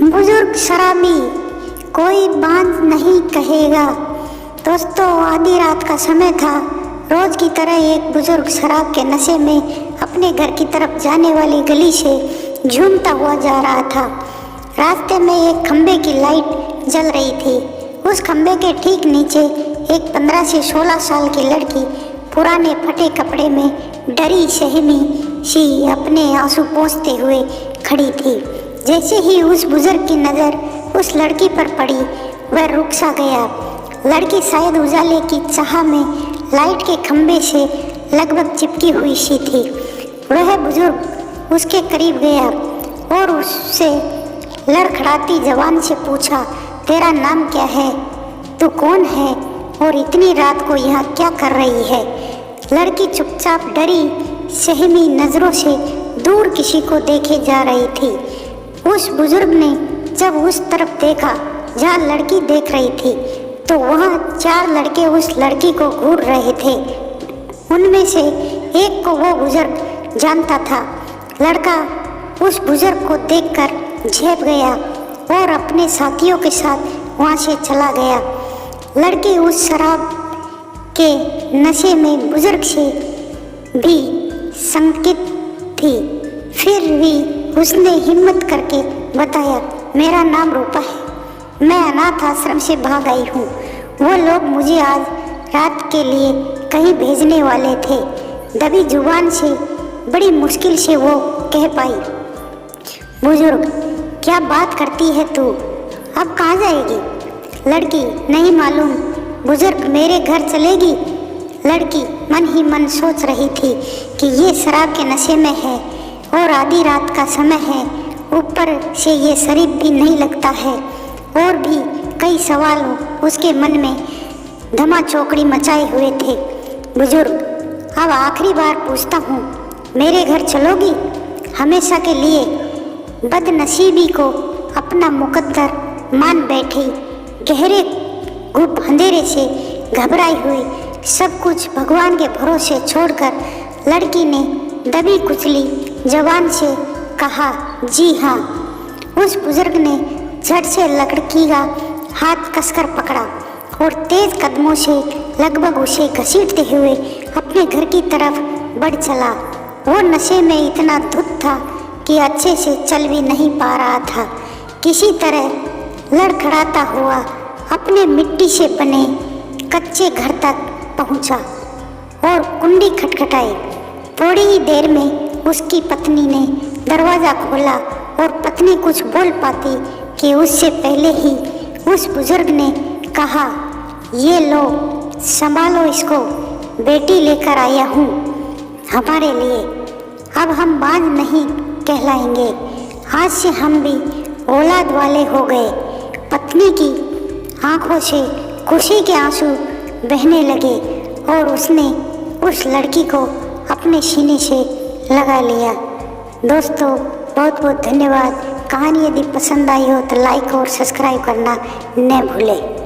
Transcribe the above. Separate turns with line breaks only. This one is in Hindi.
बुजुर्ग शराबी कोई बांध नहीं कहेगा। दोस्तों, आधी रात का समय था। रोज की तरह एक बुजुर्ग शराब के नशे में अपने घर की तरफ जाने वाली गली से झूमता हुआ जा रहा था। रास्ते में एक खंबे की लाइट जल रही थी। उस खंबे के ठीक नीचे एक 15 से 16 साल की लड़की पुराने फटे कपड़े में डरी सहमी सी अपने आंसू पोंछते हुए खड़ी थी। जैसे ही उस बुजुर्ग की नज़र उस लड़की पर पड़ी, वह रुक सा गया। लड़की शायद उजाले की चाह में लाइट के खंबे से लगभग चिपकी हुई सी थी। वह बुजुर्ग उसके करीब गया और उससे लड़खड़ाती जबान से पूछा, तेरा नाम क्या है? तू कौन है और इतनी रात को यहाँ क्या कर रही है? लड़की चुपचाप डरी सहमी नज़रों से दूर किसी को देखे जा रही थी। उस बुजुर्ग ने जब उस तरफ देखा जहाँ लड़की देख रही थी, तो वहाँ 4 लड़के उस लड़की को घूर रहे थे। उनमें से एक को वो बुजुर्ग जानता था। लड़का उस बुजुर्ग को देखकर झेप गया और अपने साथियों के साथ वहाँ से चला गया। लड़की उस शराब के नशे में बुजुर्ग से भी शंकित थी। फिर भी उसने हिम्मत करके बताया, मेरा नाम रूपा है, मैं अनाथ आश्रम से भाग आई हूँ। वो लोग मुझे आज रात के लिए कहीं भेजने वाले थे। दबी जुबान से बड़ी मुश्किल से वो कह पाई, बुजुर्ग क्या बात करती है तू? अब कहाँ जाएगी? लड़की, नहीं मालूम। बुजुर्ग, मेरे घर चलेगी? लड़की मन ही मन सोच रही थी कि ये शराब के नशे में है और आधी रात का समय है, ऊपर से ये शरीफ भी नहीं लगता है। और भी कई सवाल उसके मन में धमा चौकड़ी मचाए हुए थे। बुजुर्ग, अब आखिरी बार पूछता हूँ, मेरे घर चलोगी? हमेशा के लिए? बदनसीबी को अपना मुकद्दर मान बैठी, गहरे गुप अंधेरे से घबराई हुई, सब कुछ भगवान के भरोसे छोड़कर लड़की ने दबी कुचली जवान से कहा, जी हाँ। उस बुजुर्ग ने झट से लड़की का हाथ कसकर पकड़ा और तेज कदमों से लगभग उसे घसीटते हुए अपने घर की तरफ बढ़ चला। वो नशे में इतना धुत था कि अच्छे से चल भी नहीं पा रहा था। किसी तरह लड़खड़ाता हुआ अपने मिट्टी से बने कच्चे घर तक पहुंचा और कुंडी खटखटाई। थोड़ी ही देर में उसकी पत्नी ने दरवाज़ा खोला और पत्नी कुछ बोल पाती कि उससे पहले ही उस बुजुर्ग ने कहा, ये लो, संभालो इसको, बेटी लेकर आया हूँ हमारे लिए। अब हम बांझ नहीं कहलाएंगे, आज से हम भी औलाद वाले हो गए। पत्नी की आंखों से खुशी के आंसू बहने लगे और उसने उस लड़की को अपने सीने से लगा लिया। दोस्तों, बहुत बहुत धन्यवाद। कहानी यदि पसंद आई हो तो लाइक और सब्सक्राइब करना न भूलें।